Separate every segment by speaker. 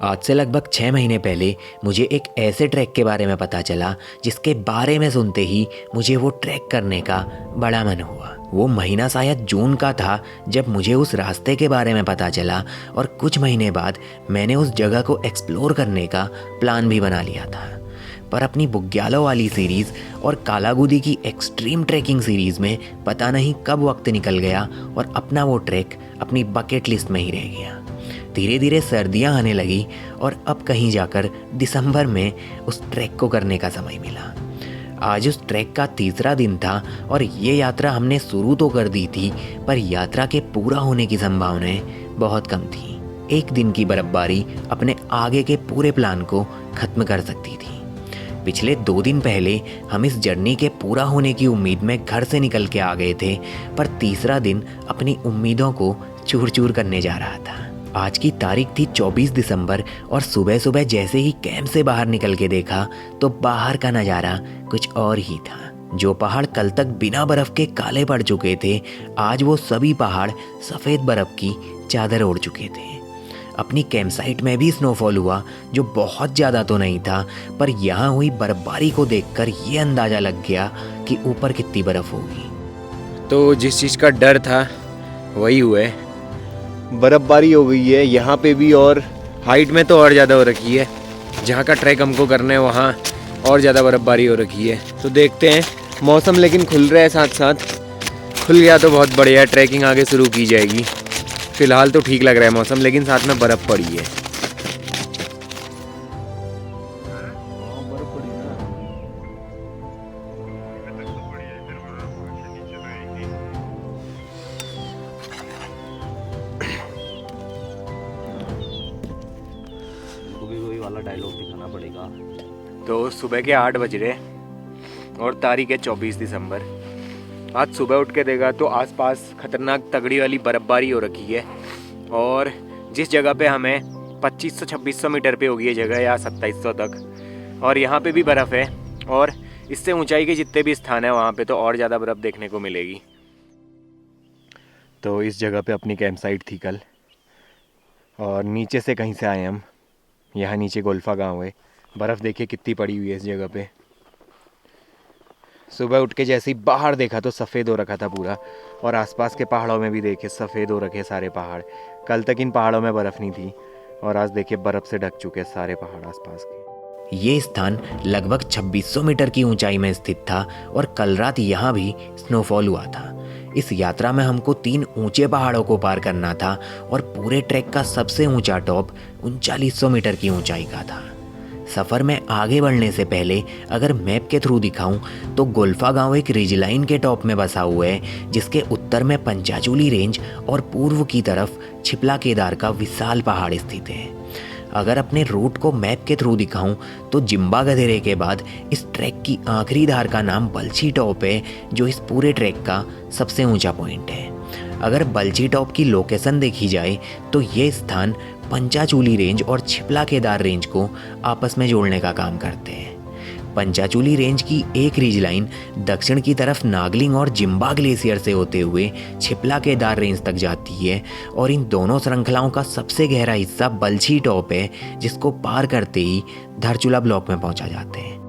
Speaker 1: आज से लगभग 6 महीने पहले मुझे एक ऐसे ट्रैक के बारे में पता चला जिसके बारे में सुनते ही मुझे वो ट्रैक करने का बड़ा मन हुआ। वो महीना शायद जून का था जब मुझे उस रास्ते के बारे में पता चला और कुछ महीने बाद मैंने उस जगह को एक्सप्लोर करने का प्लान भी बना लिया था। पर अपनी बुग्यालों वाली सीरीज़ और कालागुदी की एक्सट्रीम ट्रैकिंग सीरीज़ में पता नहीं कब वक्त निकल गया और अपना वो ट्रैक अपनी बकेट लिस्ट में ही रह गया। धीरे धीरे सर्दियां आने लगी और अब कहीं जाकर दिसंबर में उस ट्रैक को करने का समय मिला। आज उस ट्रैक का तीसरा दिन था और ये यात्रा हमने शुरू तो कर दी थी, पर यात्रा के पूरा होने की संभावनाएं बहुत कम थी। एक दिन की बर्फबारी अपने आगे के पूरे प्लान को खत्म कर सकती थी। पिछले 2 दिन पहले हम इस जर्नी के पूरा होने की उम्मीद में घर से निकल के आ गए थे, पर तीसरा दिन अपनी उम्मीदों को चूर चूर करने जा रहा था। आज की तारीख थी 24 दिसंबर और सुबह सुबह जैसे ही कैंप से बाहर निकल के देखा तो बाहर का नज़ारा कुछ और ही था। जो पहाड़ कल तक बिना बर्फ के काले पड़ चुके थे, आज वो सभी पहाड़ सफ़ेद बर्फ की चादर ओढ़ चुके थे। अपनी कैंप साइट में भी स्नोफॉल हुआ, जो बहुत ज़्यादा तो नहीं था, पर यहाँ हुई बर्फबारी को देखकर ये अंदाज़ा लग गया कि ऊपर कितनी बर्फ़ होगी।
Speaker 2: तो जिस चीज़ का डर था वही हुआ है, बर्फबारी हो गई है यहाँ पे भी, और हाइट में तो और ज़्यादा हो रखी है। जहाँ का ट्रैक हमको करना है वहाँ और ज़्यादा बर्फबारी हो रखी है। तो देखते हैं, मौसम लेकिन खुल रहा है, साथ साथ खुल गया तो बहुत बढ़िया, ट्रैकिंग आगे शुरू की जाएगी। फ़िलहाल तो ठीक लग रहा है मौसम, लेकिन साथ में बर्फ़ पड़ी है।
Speaker 3: वाला डायलॉग दिखाना पड़ेगा।
Speaker 2: तो सुबह के 8 बज रहे और तारीख है 24 दिसंबर। आज सुबह उठ के देखा तो आसपास खतरनाक तगड़ी वाली बर्फबारी हो रखी है, और जिस जगह पे हमें 2500-2600 मीटर पे होगी ये जगह, या 2700 तक, और यहाँ पे भी बर्फ़ है, और इससे ऊंचाई के जितने भी स्थान हैं वहाँ पे तो और ज़्यादा बर्फ़ देखने को मिलेगी। तो इस जगह पे अपनी कैंप साइट थी कल, और नीचे से कहीं से आए हम। यहाँ नीचे गोल्फा गांव है। बर्फ़ देखिए कितनी पड़ी हुई है इस जगह पे। सुबह उठ के जैसे ही बाहर देखा तो सफ़ेद हो रखा था पूरा, और आसपास के पहाड़ों में भी देखे सफ़ेद हो रखे सारे पहाड़। कल तक इन पहाड़ों में बर्फ़ नहीं थी, और आज देखिए बर्फ़ से ढक चुके सारे पहाड़ आसपास के।
Speaker 1: ये स्थान लगभग 2600 मीटर की ऊंचाई में स्थित था और कल रात यहाँ भी स्नोफॉल हुआ था। इस यात्रा में हमको 3 ऊंचे पहाड़ों को पार करना था और पूरे ट्रैक का सबसे ऊंचा टॉप 3900 मीटर की ऊंचाई का था। सफ़र में आगे बढ़ने से पहले अगर मैप के थ्रू दिखाऊं तो गोल्फा गांव एक रिज लाइन के टॉप में बसा हुआ है, जिसके उत्तर में पंचाचूली रेंज और पूर्व की तरफ छिपला केदार का विशाल पहाड़ स्थित है। अगर अपने रूट को मैप के थ्रू दिखाऊं तो जिम्बा गधेरे के बाद इस ट्रैक की आखिरी धार का नाम बल्ची टॉप है, जो इस पूरे ट्रैक का सबसे ऊंचा पॉइंट है। अगर बल्ची टॉप की लोकेशन देखी जाए तो ये स्थान पंचाचूली रेंज और छिपला केदार रेंज को आपस में जोड़ने का काम करते हैं। पंचाचूली रेंज की एक रिज लाइन दक्षिण की तरफ नागलिंग और जिम्बा ग्लेशियर से होते हुए छिपला केदार रेंज तक जाती है, और इन दोनों श्रृंखलाओं का सबसे गहरा हिस्सा बल्छी टॉप है, जिसको पार करते ही धारचूला ब्लॉक में पहुंचा जाते हैं।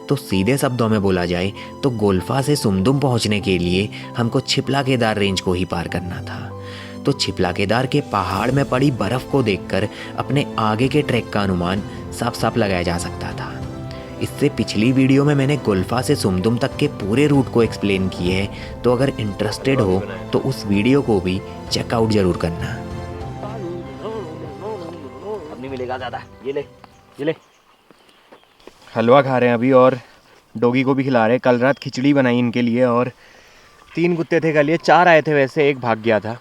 Speaker 1: तो सीधे शब्दों में बोला जाए तो गोल्फा से सुमदुम पहुंचने के लिए हमको छिपला केदार रेंज को ही पार करना था। तो छिपला केदार के पहाड़ में पड़ी बर्फ को देखकर अपने आगे के ट्रैक का अनुमान साफ साफ लगाया जा सकता था। इससे पिछली वीडियो में मैंने गोल्फा से सुमदुम तक के पूरे रूट को एक्सप्लेन किए है, तो अगर इंटरेस्टेड हो तो उस वीडियो को भी चेकआउट जरूर करना।
Speaker 3: अब नहीं मिलेगा ज़्यादा, ये ले
Speaker 2: हलवा खा रहे हैं अभी, और डॉगी को भी खिला रहे हैं। कल रात खिचड़ी बनाई इनके लिए, और 3 कुत्ते थे कल, ये 4 आए थे वैसे, एक भाग गया था।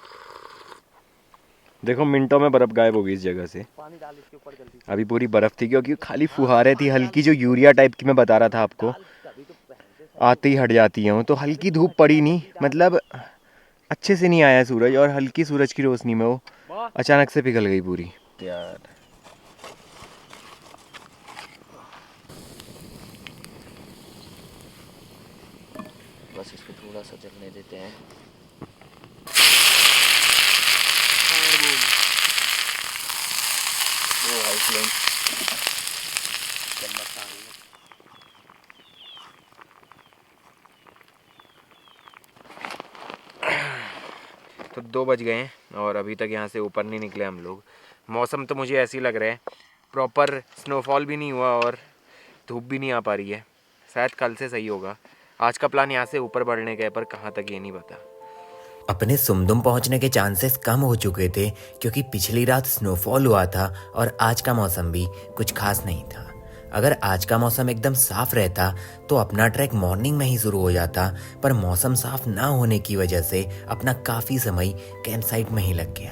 Speaker 2: देखो मिनटों में बर्फ़ गायब हो गई इस जगह से।
Speaker 3: पानी डाल इसके ऊपर जल्दी।
Speaker 2: अभी पूरी बर्फ़ थी क्योंकि खाली फुहारे थी हल्की, जो यूरिया टाइप की मैं बता रहा था आपको, आते ही हट जाती हैं। तो हल्की धूप पड़ी नहीं, मतलब अच्छे से नहीं आया सूरज, और हल्की सूरज की रोशनी में वो अचानक से पिघल गई पूरी। यार
Speaker 3: बस इसको थोड़ा सा जलने देते हैं।
Speaker 2: तो 2 बज गए हैं और अभी तक यहाँ से ऊपर नहीं निकले हम लोग। मौसम तो मुझे ऐसे ही लग रहा है, प्रॉपर स्नोफॉल भी नहीं हुआ और धूप भी नहीं आ पा रही है। शायद कल से सही होगा। आज का प्लान यहाँ से ऊपर बढ़ने का है, पर कहाँ तक ये नहीं पता।
Speaker 1: अपने सुमदुम पहुंचने के चांसेस कम हो चुके थे क्योंकि पिछली रात स्नोफॉल हुआ था और आज का मौसम भी कुछ खास नहीं था। अगर आज का मौसम एकदम साफ रहता तो अपना ट्रैक मॉर्निंग में ही शुरू हो जाता, पर मौसम साफ ना होने की वजह से अपना काफ़ी समय कैंप साइट में ही लग गया।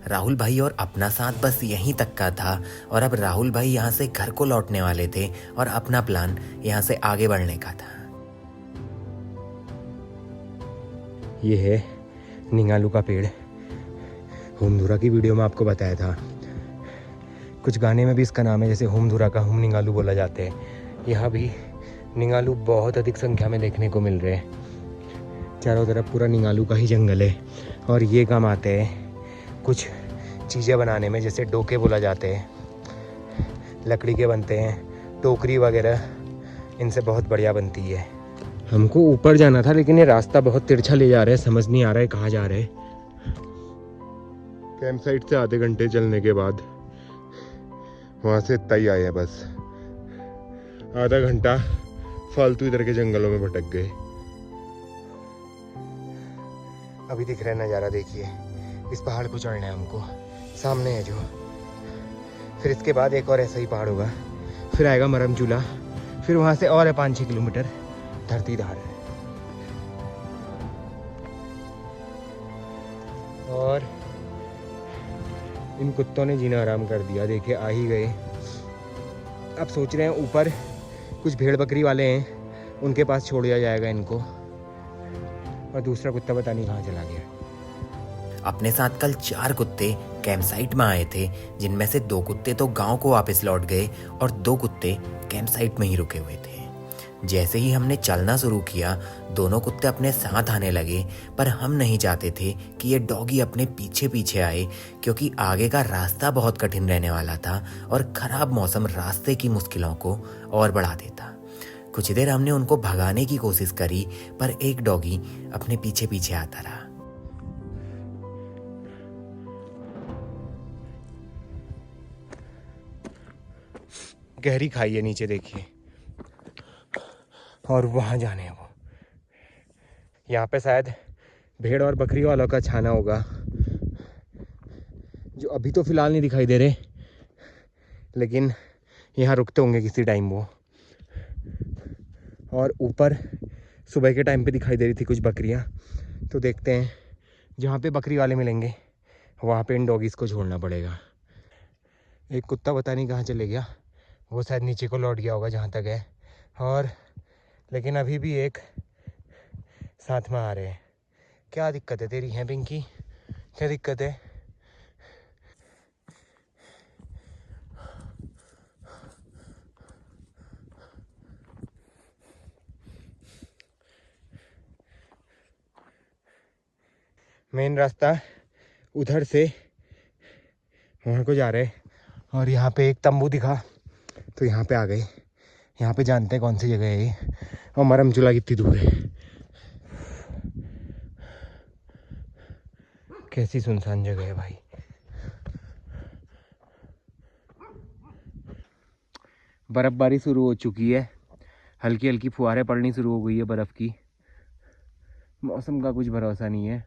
Speaker 1: राहुल भाई और अपना साथ बस यहीं तक का था और अब राहुल भाई यहाँ से घर को लौटने वाले थे और अपना प्लान यहाँ से आगे बढ़ने का था।
Speaker 2: ये है निंगालू का पेड़। होमधुरा की वीडियो में आपको बताया था, कुछ गाने में भी इसका नाम है, जैसे होमधुरा का होम निंगालू बोला जाता है। यहाँ भी निंगालू बहुत अधिक संख्या में देखने को मिल रहे हैं। चारों तरफ पूरा निंगालू का ही जंगल है और ये काम आते हैं कुछ चीज़ें बनाने में, जैसे डोके बोला जाते हैं, लकड़ी के बनते हैं, टोकरी वगैरह इनसे बहुत बढ़िया बनती है। हमको ऊपर जाना था लेकिन ये रास्ता बहुत तिरछा ले जा रहा है, समझ नहीं आ रहा है कहाँ जा रहे हैं। कैंप साइट से आधे घंटे चलने के बाद वहाँ से इतना ही आए हैं, बस आधा घंटा फालतू इधर के जंगलों में भटक गए। अभी दिख रहा है नज़ारा, देखिए इस पहाड़ को चढ़ना है हमको, सामने है जो। फिर इसके बाद एक और ऐसा ही पहाड़ होगा, फिर आएगा मरमचूला, फिर वहाँ से और है 5-6 किलोमीटर धरतीधार है। और इन कुत्तों ने जीना आराम कर दिया, देखिए आ ही गए। अब सोच रहे हैं ऊपर कुछ भेड़ बकरी वाले हैं, उनके पास छोड़ दिया जाएगा इनको, और दूसरा कुत्ता पता नहीं कहाँ चला गया।
Speaker 1: अपने साथ कल 4 कुत्ते कैंप साइट में आए थे, जिनमें से 2 कुत्ते तो गांव को वापस लौट गए और 2 कुत्ते कैंप साइट में ही रुके हुए थे। जैसे ही हमने चलना शुरू किया, दोनों कुत्ते अपने साथ आने लगे, पर हम नहीं चाहते थे कि ये डॉगी अपने पीछे पीछे आए, क्योंकि आगे का रास्ता बहुत कठिन रहने वाला था और खराब मौसम रास्ते की मुश्किलों को और बढ़ा देता। कुछ देर हमने उनको भगाने की कोशिश करी, पर एक डॉगी अपने पीछे पीछे आता रहा।
Speaker 2: गहरी खाई है नीचे, देखिए, और वहाँ जाने हैं वो। यहाँ पे शायद भेड़ और बकरी वालों का छाना होगा, जो अभी तो फिलहाल नहीं दिखाई दे रहे, लेकिन यहाँ रुकते होंगे किसी टाइम वो। और ऊपर सुबह के टाइम पे दिखाई दे रही थी कुछ बकरियाँ, तो देखते हैं जहाँ पे बकरी वाले मिलेंगे वहाँ पे इन डॉगीज़ को छोड़ना पड़ेगा। एक कुत्ता पता नहीं कहाँ चले गया, वो शायद नीचे को लौट गया होगा जहाँ तक है, और लेकिन अभी भी एक साथ में आ रहे हैं। क्या दिक्कत है तेरी, है पिंकी, क्या दिक्कत है? मेन रास्ता उधर से वहाँ को जा रहे, और यहाँ पे एक तंबू दिखा तो यहाँ पे आ गए। यहाँ पे जानते हैं कौन सी जगह है ये, और मरमचूला कितनी दूर है। कैसी सुनसान जगह है भाई। बर्फ़बारी शुरू हो चुकी है, हल्की हल्की फुहारें पड़नी शुरू हो गई है बर्फ़ की। मौसम का कुछ भरोसा नहीं है।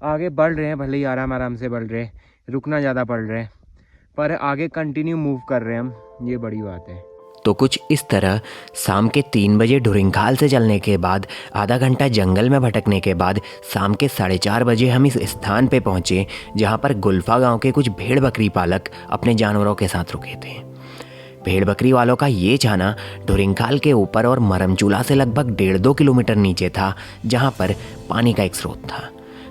Speaker 2: आगे बढ़ रहे हैं, भले ही आराम आराम से बढ़ रहे हैं, रुकना ज़्यादा पड़ रहा है, पर आगे कंटिन्यू मूव कर रहे हैं हम, ये बड़ी बात है।
Speaker 1: तो कुछ इस तरह शाम के 3 बजे ढुरिंखाल से चलने के बाद, आधा घंटा जंगल में भटकने के बाद, शाम के 4:30 बजे हम इस स्थान पे पहुँचे जहाँ पर गुल्फा गांव के कुछ भेड़ बकरी पालक अपने जानवरों के साथ रुके थे। भेड़ बकरी वालों का ये छाना ढुरिंखाल के ऊपर और मरमचूला से लगभग 1.5-2 किलोमीटर नीचे था, जहाँ पर पानी का एक स्रोत था।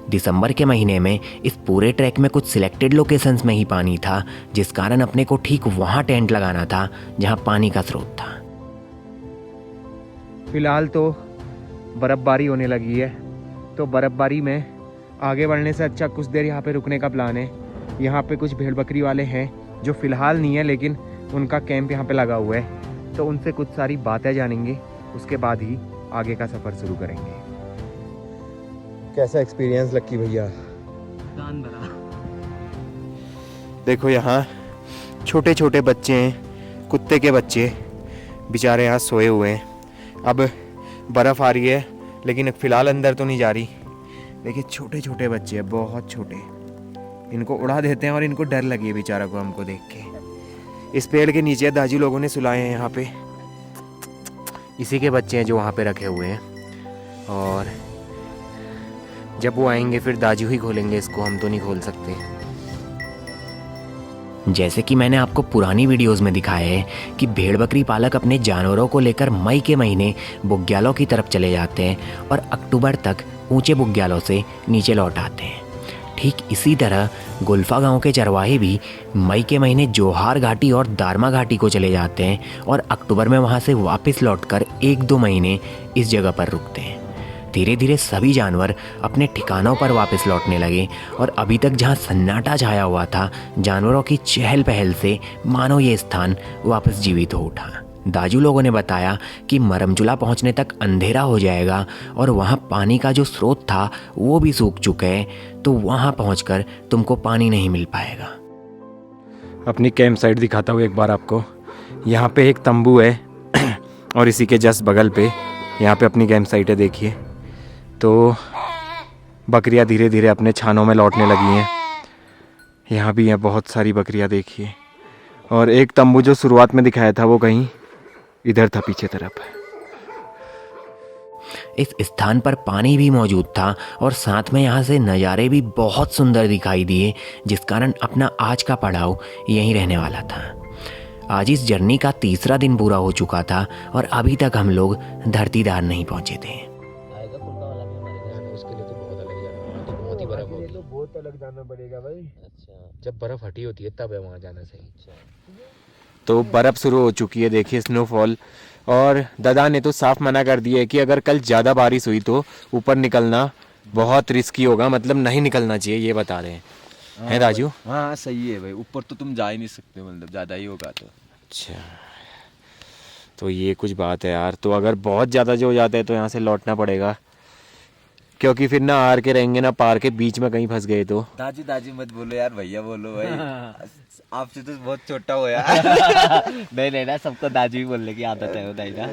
Speaker 1: दिसंबर के महीने में इस पूरे ट्रैक में कुछ सिलेक्टेड लोकेशंस में ही पानी था, जिस कारण अपने को ठीक वहाँ टेंट लगाना था जहाँ पानी का स्रोत था।
Speaker 2: फिलहाल तो बर्फ़बारी होने लगी है, तो बर्फ़बारी में आगे बढ़ने से अच्छा कुछ देर यहाँ पे रुकने का प्लान है। यहाँ पे कुछ भेड़ बकरी वाले हैं जो फ़िलहाल नहीं है लेकिन उनका कैंप यहाँ पे लगा हुआ है। तो उनसे कुछ सारी बातें जानेंगे, उसके बाद ही आगे का सफ़र शुरू करेंगे। कैसा एक्सपीरियंस लक्की भैया? देखो यहाँ छोटे छोटे बच्चे हैं, कुत्ते के बच्चे बेचारे यहाँ सोए हुए हैं। अब बर्फ़ आ रही है लेकिन फ़िलहाल अंदर तो नहीं जा रही। देखिए छोटे छोटे बच्चे हैं, बहुत छोटे। इनको उड़ा देते हैं और इनको डर लगी है बेचारा को हमको देख के। इस पेड़ के नीचे दाजू लोगों ने सुलाए हैं यहाँ पे। इसी के बच्चे हैं जो वहाँ पे रखे हुए हैं, और जब वो आएंगे फिर दाजू ही खोलेंगे इसको, हम तो नहीं खोल सकते।
Speaker 1: जैसे कि मैंने आपको पुरानी वीडियोस में दिखाया है कि भेड़ बकरी पालक अपने जानवरों को लेकर मई के महीने बुग्यालों की तरफ चले जाते हैं और अक्टूबर तक ऊंचे बुग्यालों से नीचे लौट आते हैं। ठीक इसी तरह गुल्फा गांव के चरवाहे भी मई के महीने जोहार घाटी और दारमा घाटी को चले जाते हैं और अक्टूबर में वहां से वापस लौटकर 1-2 महीने इस जगह पर रुकते हैं। धीरे धीरे सभी जानवर अपने ठिकानों पर वापस लौटने लगे और अभी तक जहां सन्नाटा छाया हुआ था, जानवरों की चहल पहल से मानो ये स्थान वापस जीवित हो उठा। दाजू लोगों ने बताया कि मरमचुला पहुंचने तक अंधेरा हो जाएगा और वहां पानी का जो स्रोत था वो भी सूख चुका है, तो वहां पहुंचकर तुमको पानी नहीं मिल पाएगा।
Speaker 2: अपनी कैंप साइट दिखाता हूँ एक बार आपको। यहाँ पे एक तंबू है और इसी के जस्ट बगल पे यहाँ पे अपनी कैंप साइट है। देखिए तो बकरियाँ धीरे धीरे अपने छानों में लौटने लगी हैं। यहाँ भी हैं बहुत सारी बकरियाँ देखिए, और एक तंबू जो शुरुआत में दिखाया था वो कहीं इधर था पीछे तरफ।
Speaker 1: इस स्थान पर पानी भी मौजूद था और साथ में यहाँ से नज़ारे भी बहुत सुंदर दिखाई दिए, जिस कारण अपना आज का पड़ाव यहीं रहने वाला था। आज इस जर्नी का 3रा दिन पूरा हो चुका था और अभी तक हम लोग धरतीदार नहीं पहुँचे थे।
Speaker 2: बहुत अलग जाना पड़ेगा भाई। अच्छा, जब बर्फ हटी होती है तब है वहाँ जाना सही। तो बर्फ शुरू हो चुकी है, देखिए स्नोफॉल। और दादा ने तो साफ मना कर दिया है कि अगर कल ज़्यादा बारिश हुई तो ऊपर निकलना बहुत रिस्की होगा, मतलब नहीं निकलना चाहिए, ये बता रहे हैं। है राजू?
Speaker 3: हाँ सही है भाई, ऊपर तो तुम जा ही नहीं सकते, मतलब ज़्यादा ही होगा तो।
Speaker 2: अच्छा, तो ये कुछ बात है यार। तो अगर बहुत ज़्यादा जो हो जाता है तो यहाँ से लौटना पड़ेगा, क्योंकि फिर ना आर के रहेंगे ना पार के, बीच में कहीं फंस गए तो।
Speaker 3: दाजी दाजी मत बोलो यार, भैया बोलो भाई। आपसे तो बहुत छोटा हो यार।
Speaker 4: नहीं नहीं ना, सबको दाजू ही बोलने की आदत है दाई ना,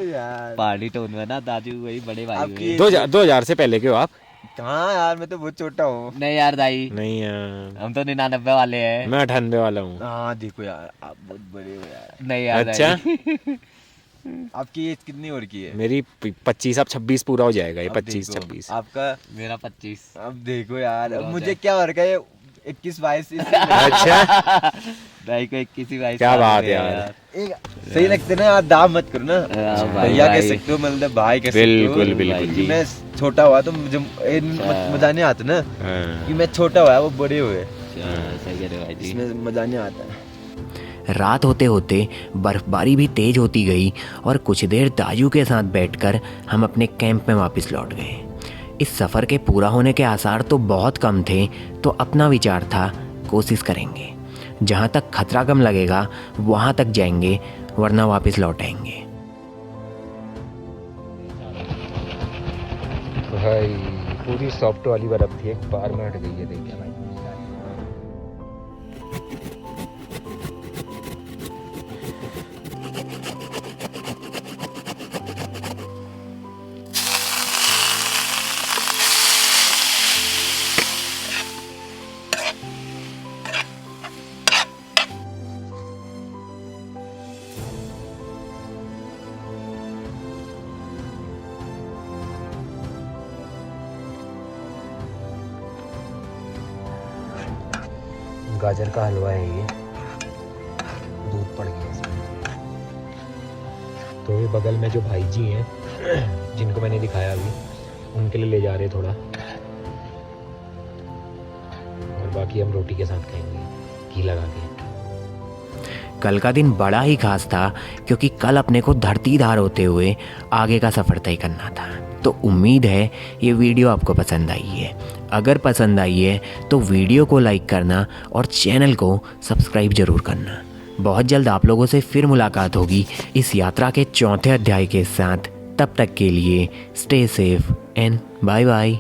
Speaker 4: पहाड़ी टोन में ना दाजू वही बड़े भाई हुए।
Speaker 2: 2000 से पहले के हो आप?
Speaker 3: हाँ यार मैं तो बहुत छोटा हूँ।
Speaker 4: नहीं यार दाई,
Speaker 2: नहीं यार,
Speaker 4: हम तो 99 वाले हैं।
Speaker 2: मैं 98 वाला हूँ।
Speaker 3: हाँ देखो यार, आप बहुत बड़े हो यार।
Speaker 4: नहीं यार
Speaker 2: अच्छा
Speaker 4: दाई।
Speaker 3: आपकी एज कितनी और की है?
Speaker 2: मेरी 25, अब 26 पूरा हो जाएगा ये,
Speaker 3: अब
Speaker 2: 25-26।
Speaker 3: आपका?
Speaker 4: मेरा 25।
Speaker 3: अब देखो यार, अब मुझे क्या हो रहा है, 21-22।
Speaker 2: अच्छा,
Speaker 4: दाई को 21-22
Speaker 2: क्या बात है यार।
Speaker 3: सही लगते ना यार, दाम मत करो ना। भैया कह सकते हो, मतलब भाई कह सकते हो।
Speaker 2: बिल्कुल बिल्कुल
Speaker 3: कि मैं छोटा हुआ तो मुझे मजा नहीं आता ना, कि मैं छोटा हुआ वो बड़े हुए,
Speaker 4: सही कह रहे हो भाई जी।
Speaker 3: इसमें मजा नहीं आता।
Speaker 1: रात होते होते बर्फबारी भी तेज होती गई और कुछ देर दाजू के साथ बैठकर हम अपने कैंप में वापस लौट गए। इस सफ़र के पूरा होने के आसार तो बहुत कम थे, तो अपना विचार था कोशिश करेंगे, जहाँ तक खतरा कम लगेगा वहाँ तक जाएंगे, वरना वापस लौट आएंगे।
Speaker 2: भाई पूरी सॉफ्ट वाली बर्फ थी, एक बार में हट गई है, देखिए भाई। गाजर का हलवा है ये, दूध पड़ गया इसमें। तो ये बगल में जो भाई जी हैं जिनको मैंने दिखाया अभी, उनके लिए ले जा रहे थोड़ा, और बाकी हम रोटी के साथ खाएंगे घी लगा के।
Speaker 1: कल का दिन बड़ा ही खास था, क्योंकि कल अपने को धरतीदार होते हुए आगे का सफ़र तय करना था। तो उम्मीद है ये वीडियो आपको पसंद आई है। अगर पसंद आई है तो वीडियो को लाइक करना और चैनल को सब्सक्राइब ज़रूर करना। बहुत जल्द आप लोगों से फिर मुलाकात होगी इस यात्रा के 4थे अध्याय के साथ। तब तक के लिए stay safe and bye bye.